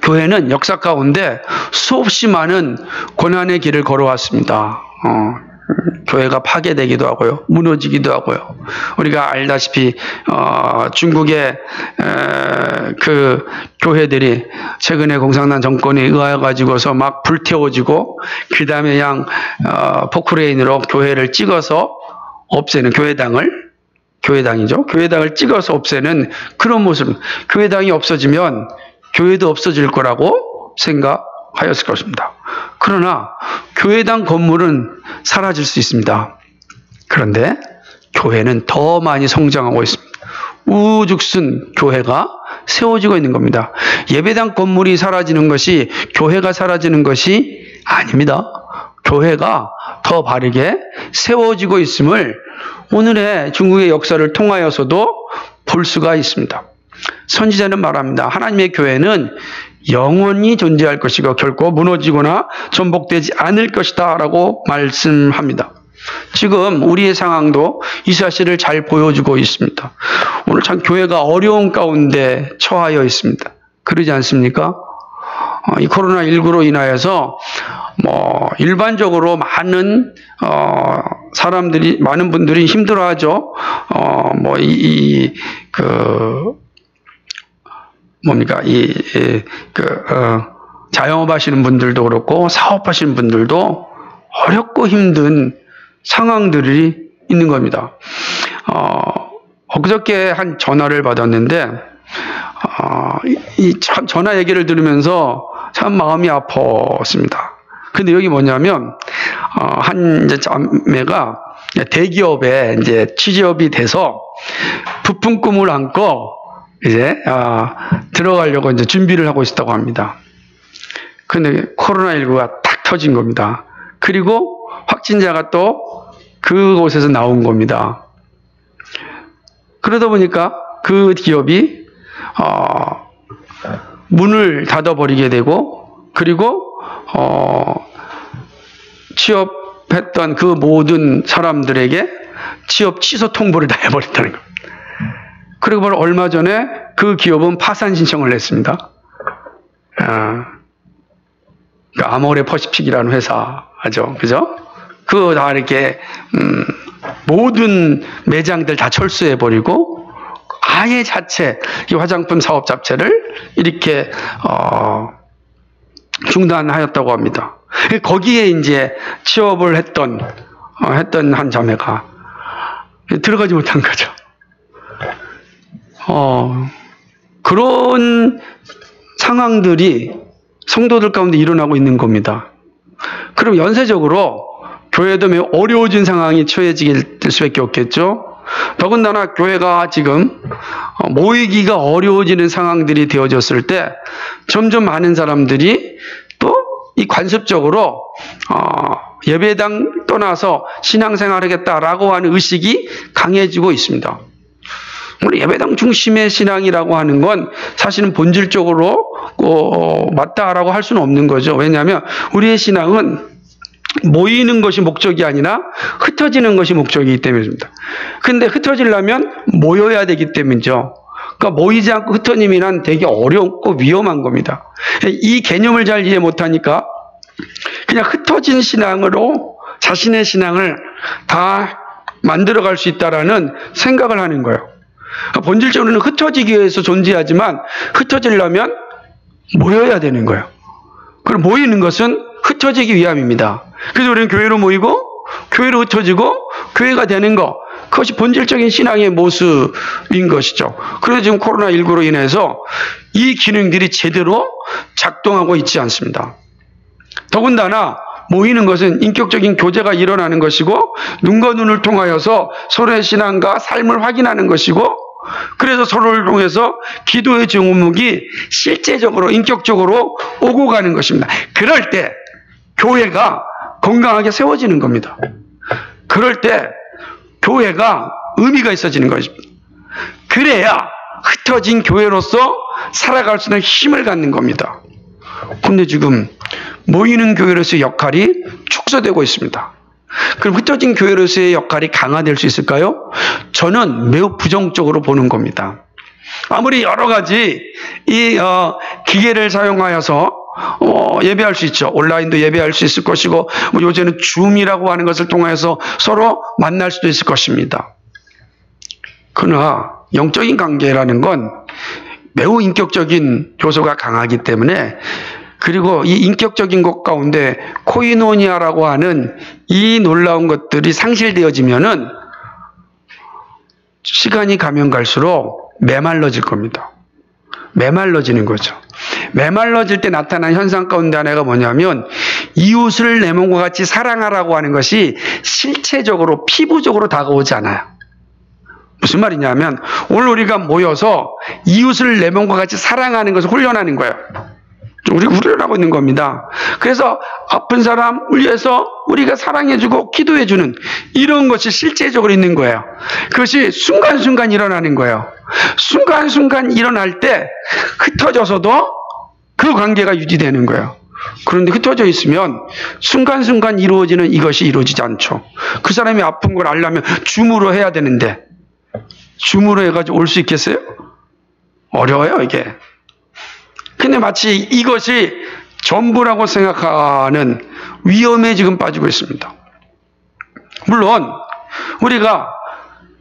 교회는 역사 가운데 수없이 많은 고난의 길을 걸어왔습니다. 교회가 파괴되기도 하고요, 무너지기도 하고요. 우리가 알다시피 중국의 그 교회들이 최근에 공산당 정권에 의하여 가지고서 막 불태워지고, 그 다음에 포크레인으로 교회를 찍어서 없애는, 교회당을 찍어서 없애는 그런 모습. 교회당이 없어지면 교회도 없어질 거라고 생각하였을 것입니다. 그러나 교회당 건물은 사라질 수 있습니다. 그런데 교회는 더 많이 성장하고 있습니다. 우후죽순 교회가 세워지고 있는 겁니다. 예배당 건물이 사라지는 것이 교회가 사라지는 것이 아닙니다. 교회가 더 바르게 세워지고 있음을 오늘의 중국의 역사를 통하여서도 볼 수가 있습니다. 선지자는 말합니다. 하나님의 교회는 영원히 존재할 것이고 결코 무너지거나 전복되지 않을 것이다 라고 말씀합니다. 지금 우리의 상황도 이 사실을 잘 보여주고 있습니다. 오늘 참 교회가 어려운 가운데 처하여 있습니다. 그러지 않습니까? 이 코로나19로 인하여서 일반적으로 많은 많은 분들이 힘들어하죠. 자영업 하시는 분들도 그렇고 사업하시는 분들도 어렵고 힘든 상황들이 있는 겁니다. 엊그저께 한 전화를 받았는데, 참 전화 얘기를 들으면서 참 마음이 아팠습니다. 근데 여기 뭐냐면, 한 자매가 대기업에 이제 취업이 돼서 부푼 꿈을 안고 이제 들어가려고 이제 준비를 하고 있다고 합니다. 근데 코로나19가 탁 터진 겁니다. 그리고 확진자가 또 그곳에서 나온 겁니다. 그러다 보니까 그 기업이 문을 닫아버리게 되고, 그리고 취업했던 그 모든 사람들에게 취업 취소 통보를 다 해버렸다는 겁니다. 그리고 바로 얼마 전에 그 기업은 파산 신청을 했습니다. 아모레 퍼시픽이라는 회사죠, 그죠? 그거 다 이렇게 모든 매장들 다 철수해버리고 아예 자체 이 화장품 사업 자체를 이렇게 중단하였다고 합니다. 거기에 이제 취업을 했던 한 자매가 들어가지 못한 거죠. 그런 상황들이 성도들 가운데 일어나고 있는 겁니다. 그럼 연쇄적으로 교회도 매우 어려워진 상황이 처해지게 될 수밖에 없겠죠. 더군다나 교회가 지금 모이기가 어려워지는 상황들이 되어졌을 때 점점 많은 사람들이 또 이 관습적으로 예배당 떠나서 신앙생활하겠다라고 하는 의식이 강해지고 있습니다. 우리 예배당 중심의 신앙이라고 하는 건 사실은 본질적으로 맞다라고 할 수는 없는 거죠. 왜냐하면 우리의 신앙은 모이는 것이 목적이 아니라 흩어지는 것이 목적이기 때문입니다. 근데 흩어지려면 모여야 되기 때문이죠. 그러니까 모이지 않고 흩어짐이란 되게 어렵고 위험한 겁니다. 이 개념을 잘 이해 못하니까 그냥 흩어진 신앙으로 자신의 신앙을 다 만들어갈 수 있다라는 생각을 하는 거예요. 본질적으로는 흩어지기 위해서 존재하지만 흩어지려면 모여야 되는 거예요. 그럼 모이는 것은 흩어지기 위함입니다. 그래서 우리는 교회로 모이고 교회로 흩어지고 교회가 되는 것, 그것이 본질적인 신앙의 모습인 것이죠. 그래서 지금 코로나19로 인해서 이 기능들이 제대로 작동하고 있지 않습니다. 더군다나 모이는 것은 인격적인 교제가 일어나는 것이고 눈과 눈을 통하여서 서로의 신앙과 삶을 확인하는 것이고, 그래서 서로를 통해서 기도의 정무목이 실제적으로 인격적으로 오고 가는 것입니다. 그럴 때 교회가 건강하게 세워지는 겁니다. 그럴 때 교회가 의미가 있어지는 것입니다. 그래야 흩어진 교회로서 살아갈 수 있는 힘을 갖는 겁니다. 근데 지금 모이는 교회로서의 역할이 축소되고 있습니다. 그럼 흩어진 교회로서의 역할이 강화될 수 있을까요? 저는 매우 부정적으로 보는 겁니다. 아무리 여러 가지 기계를 사용하여서 예배할 수 있죠. 온라인도 예배할 수 있을 것이고, 요새는 줌이라고 하는 것을 통해서 서로 만날 수도 있을 것입니다. 그러나 영적인 관계라는 건 매우 인격적인 요소가 강하기 때문에, 그리고 이 인격적인 것 가운데 코이노니아라고 하는 이 놀라운 것들이 상실되어지면은 시간이 가면 갈수록 메말라질 겁니다. 메말라지는 거죠. 메말라질 때 나타난 현상 가운데 하나가 뭐냐면, 이웃을 내 몸과 같이 사랑하라고 하는 것이 실체적으로 피부적으로 다가오지 않아요. 무슨 말이냐면, 오늘 우리가 모여서 이웃을 내 몸과 같이 사랑하는 것을 훈련하는 거예요. 우리가 훈련하고 있는 겁니다. 그래서 아픈 사람 위해서 우리가 사랑해주고 기도해주는 이런 것이 실제적으로 있는 거예요. 그것이 순간순간 일어나는 거예요. 순간순간 일어날 때 흩어져서도 그 관계가 유지되는 거예요. 그런데 흩어져 있으면 순간순간 이루어지는 이것이 이루어지지 않죠. 그 사람이 아픈 걸 알려면 줌으로 해야 되는데, 줌으로 해가지고 올 수 있겠어요? 어려워요, 이게. 근데 마치 이것이 전부라고 생각하는 위험에 지금 빠지고 있습니다. 물론 우리가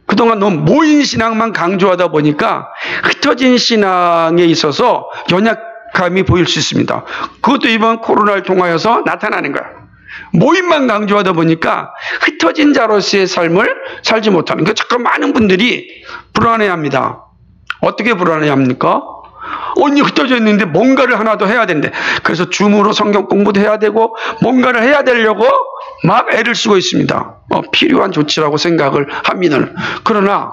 그동안 너무 모인 신앙만 강조하다 보니까 흩어진 신앙에 있어서 연약함이 보일 수 있습니다. 그것도 이번 코로나를 통하여서 나타나는 거예요. 모임만 강조하다 보니까 흩어진 자로서의 삶을 살지 못하는, 그러니까 자꾸 많은 분들이 불안해합니다. 어떻게 불안해합니까? 언니 흩어져 있는데 뭔가를 하나 더 해야 되는데, 그래서 줌으로 성경 공부도 해야 되고 뭔가를 해야 되려고 막 애를 쓰고 있습니다. 필요한 조치라고 생각을 합니다. 그러나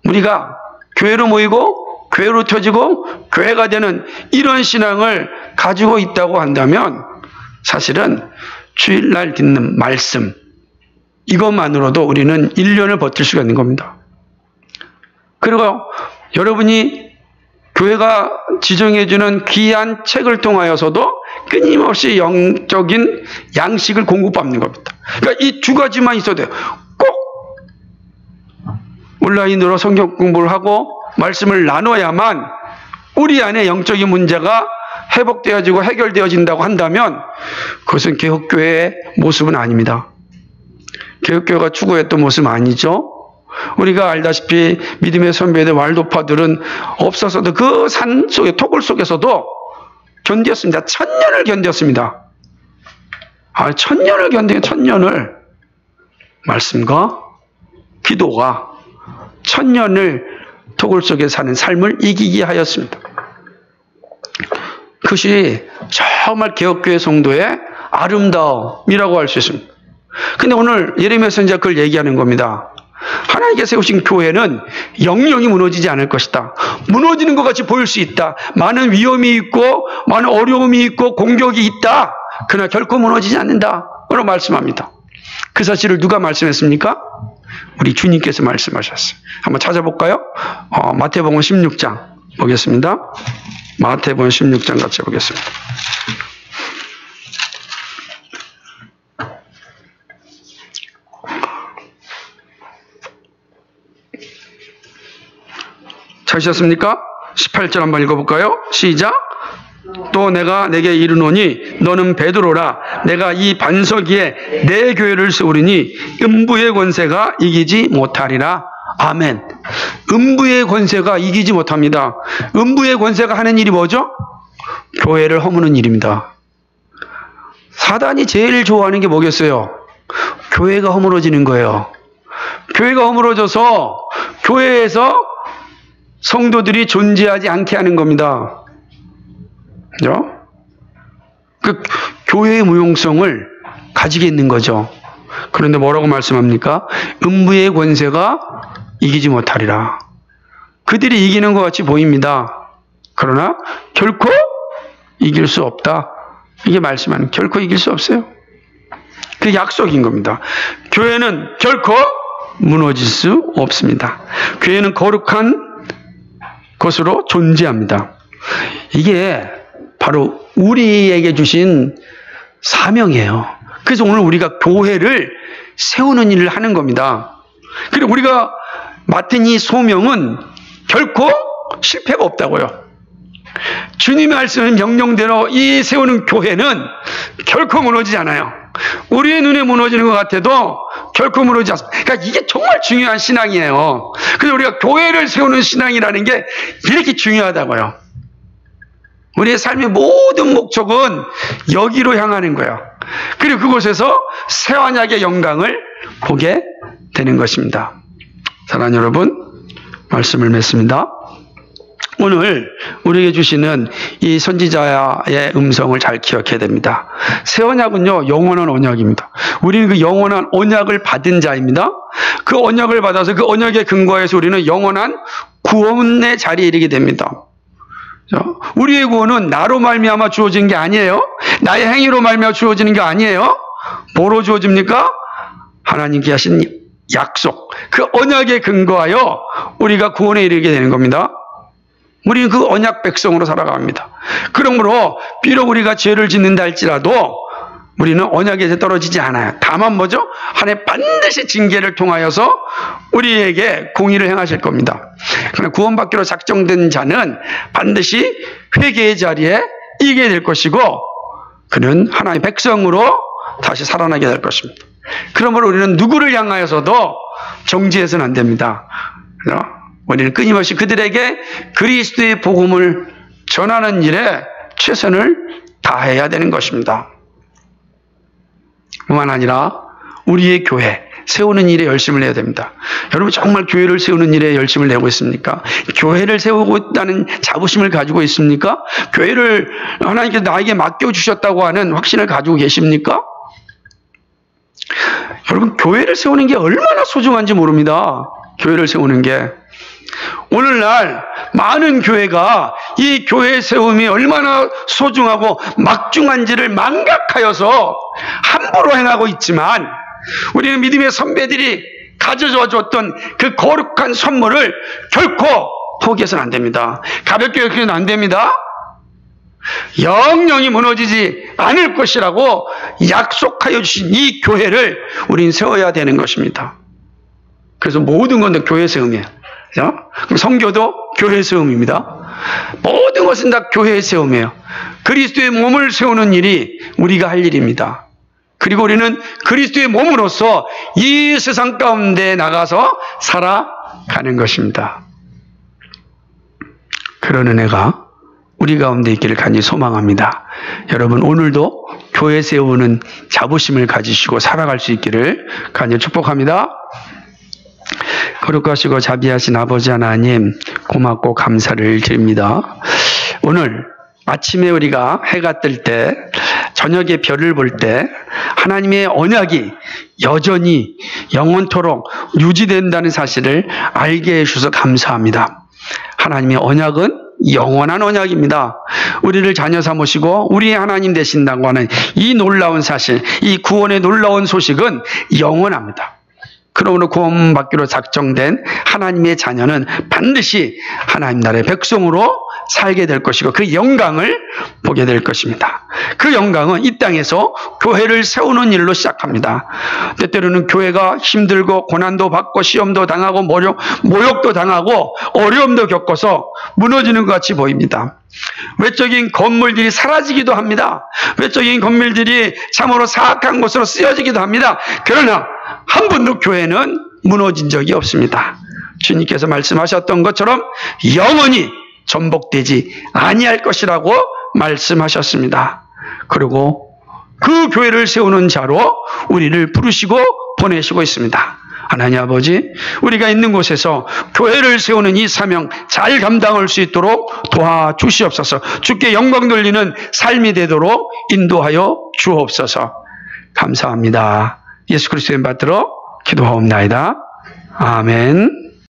우리가 교회로 모이고 교회로 흩어지고 교회가 되는 이런 신앙을 가지고 있다고 한다면, 사실은 주일날 듣는 말씀 이것만으로도 우리는 1년을 버틸 수가 있는 겁니다. 그리고 여러분이 교회가 지정해주는 귀한 책을 통하여서도 끊임없이 영적인 양식을 공급받는 겁니다. 그러니까 이 두 가지만 있어도 돼요. 꼭 온라인으로 성경 공부를 하고 말씀을 나눠야만 우리 안에 영적인 문제가 회복되어지고 해결되어진다고 한다면, 그것은 개혁교회의 모습은 아닙니다. 개혁교회가 추구했던 모습은 아니죠. 우리가 알다시피 믿음의 선배들 왈도파들은 없어서도 그 산 속에, 토굴 속에서도 견뎠습니다. 1000년을 견뎠습니다. 1000년을 견뎌요. 1000년을. 말씀과 기도가 1000년을 토굴 속에 사는 삶을 이기게 하였습니다. 그것이 정말 개혁교회 성도의 아름다움이라고 할 수 있습니다. 근데 오늘 예레미야 선지자가 그걸 얘기하는 겁니다. 하나님께 세우신 교회는 영영이 무너지지 않을 것이다. 무너지는 것 같이 보일 수 있다. 많은 위험이 있고 많은 어려움이 있고 공격이 있다. 그러나 결코 무너지지 않는다. 라고 말씀합니다. 그 사실을 누가 말씀했습니까? 우리 주님께서 말씀하셨어요. 한번 찾아볼까요? 마태복음 16장 보겠습니다. 마태복음 16장 같이 보겠습니다. 찾으셨습니까? 18절 한번 읽어볼까요? 시작. 또 내가 내게 이르노니 너는 베드로라. 내가 이 반석 위에 내 교회를 세우리니 음부의 권세가 이기지 못하리라. 아멘. 음부의 권세가 이기지 못합니다. 음부의 권세가 하는 일이 뭐죠? 교회를 허무는 일입니다. 사단이 제일 좋아하는 게 뭐겠어요? 교회가 허물어지는 거예요. 교회가 허물어져서 교회에서 성도들이 존재하지 않게 하는 겁니다. 그죠? 그 교회의 무용성을 가지게 있는 거죠. 그런데 뭐라고 말씀합니까? 음부의 권세가 이기지 못하리라. 그들이 이기는 것 같이 보입니다. 그러나 결코 이길 수 없다. 이게 말씀하는, 결코 이길 수 없어요. 그 약속인 겁니다. 교회는 결코 무너질 수 없습니다. 교회는 거룩한 것으로 존재합니다. 이게 바로 우리에게 주신 사명이에요. 그래서 오늘 우리가 교회를 세우는 일을 하는 겁니다. 그리고 우리가 맡은 이 소명은 결코 실패가 없다고요. 주님의 말씀은 명령대로 이 세우는 교회는 결코 무너지지 않아요. 우리의 눈에 무너지는 것 같아도 결코 무너지지 않습니다. 그러니까 이게 정말 중요한 신앙이에요. 그래서 우리가 교회를 세우는 신앙이라는 게 이렇게 중요하다고요. 우리의 삶의 모든 목적은 여기로 향하는 거예요. 그리고 그곳에서 새 언약의 영광을 보게 되는 것입니다. 사랑하는 여러분, 말씀을 맺습니다. 오늘 우리에게 주시는 이 선지자의 음성을 잘 기억해야 됩니다. 새 언약은요, 영원한 언약입니다. 우리는 그 영원한 언약을 받은 자입니다. 그 언약을 받아서 그 언약에 근거해서 우리는 영원한 구원의 자리에 이르게 됩니다. 우리의 구원은 나로 말미암아 주어진 게 아니에요. 나의 행위로 말미암아 주어지는 게 아니에요. 뭐로 주어집니까? 하나님께 하신 약속, 그 언약에 근거하여 우리가 구원에 이르게 되는 겁니다. 우리는 그 언약 백성으로 살아갑니다. 그러므로 비록 우리가 죄를 짓는다 할지라도 우리는 언약에서 떨어지지 않아요. 다만 뭐죠? 하나님 반드시 징계를 통하여서 우리에게 공의를 행하실 겁니다. 그러나 구원받기로 작정된 자는 반드시 회개의 자리에 이게 될 것이고, 그는 하나님의 백성으로 다시 살아나게 될 것입니다. 그러므로 우리는 누구를 향하여서도 정죄해서는 안 됩니다. 우리는 끊임없이 그들에게 그리스도의 복음을 전하는 일에 최선을 다해야 되는 것입니다. 뿐만 아니라 우리의 교회 세우는 일에 열심을 내야 됩니다. 여러분 정말 교회를 세우는 일에 열심을 내고 있습니까? 교회를 세우고 있다는 자부심을 가지고 있습니까? 교회를 하나님께서 나에게 맡겨주셨다고 하는 확신을 가지고 계십니까? 여러분 교회를 세우는 게 얼마나 소중한지 모릅니다. 교회를 세우는 게. 오늘날 많은 교회가 이 교회 세움이 얼마나 소중하고 막중한지를 망각하여서 함부로 행하고 있지만, 우리는 믿음의 선배들이 가져다 줬던 그 거룩한 선물을 결코 포기해서는 안 됩니다. 가볍게 여기서는 안 됩니다. 영영이 무너지지 않을 것이라고 약속하여 주신 이 교회를 우리는 세워야 되는 것입니다. 그래서 모든 건 다 교회 세움이에요. 그럼 선교도 교회 세움입니다. 모든 것은 다 교회 세움이에요. 그리스도의 몸을 세우는 일이 우리가 할 일입니다. 그리고 우리는 그리스도의 몸으로서 이 세상 가운데 나가서 살아가는 것입니다. 그런 은혜가 우리 가운데 있기를 간절히 소망합니다. 여러분 오늘도 교회 세우는 자부심을 가지시고 살아갈 수 있기를 간절히 축복합니다. 거룩하시고 자비하신 아버지 하나님, 고맙고 감사를 드립니다. 오늘 아침에 우리가 해가 뜰 때, 저녁에 별을 볼 때 하나님의 언약이 여전히 영원토록 유지된다는 사실을 알게 해주셔서 감사합니다. 하나님의 언약은 영원한 언약입니다. 우리를 자녀 삼으시고 우리의 하나님 되신다고 하는 이 놀라운 사실, 이 구원의 놀라운 소식은 영원합니다. 그러므로 구원받기로 작정된 하나님의 자녀는 반드시 하나님 나라의 백성으로 살게 될 것이고 그 영광을 보게 될 것입니다. 그 영광은 이 땅에서 교회를 세우는 일로 시작합니다. 때때로는 교회가 힘들고 고난도 받고 시험도 당하고 모욕도 당하고 어려움도 겪어서 무너지는 것 같이 보입니다. 외적인 건물들이 사라지기도 합니다. 외적인 건물들이 참으로 사악한 곳으로 쓰여지기도 합니다. 그러나 한 번도 교회는 무너진 적이 없습니다. 주님께서 말씀하셨던 것처럼 영원히 전복되지 아니할 것이라고 말씀하셨습니다. 그리고 그 교회를 세우는 자로 우리를 부르시고 보내시고 있습니다. 하나님 아버지, 우리가 있는 곳에서 교회를 세우는 이 사명 잘 감당할 수 있도록 도와주시옵소서. 주께 영광 돌리는 삶이 되도록 인도하여 주옵소서. 감사합니다. 예수 그리스도의 이름 받들어 기도하옵나이다. 아멘.